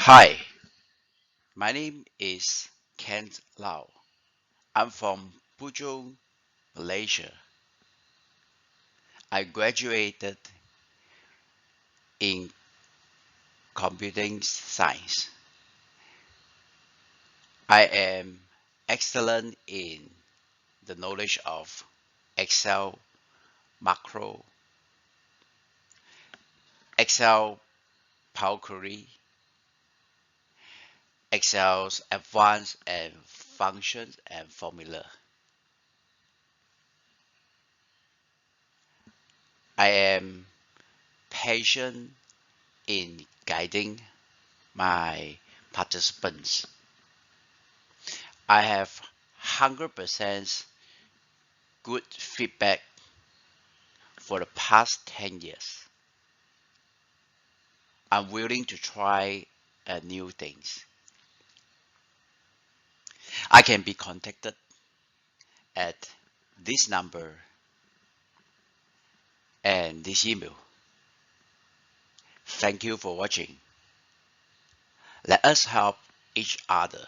Hi, my name is Kent Lau. I'm from Puchong, Malaysia. I graduated in computing science. I am excellent in the knowledge of Excel, macro, Excel Power Query, Excel's advanced and functions and formula. I am patient in guiding my participants. I have 100% good feedback for the past 10 years. I'm willing to try new things. I can be contacted at this number and this email. Thank you for watching. Let us help each other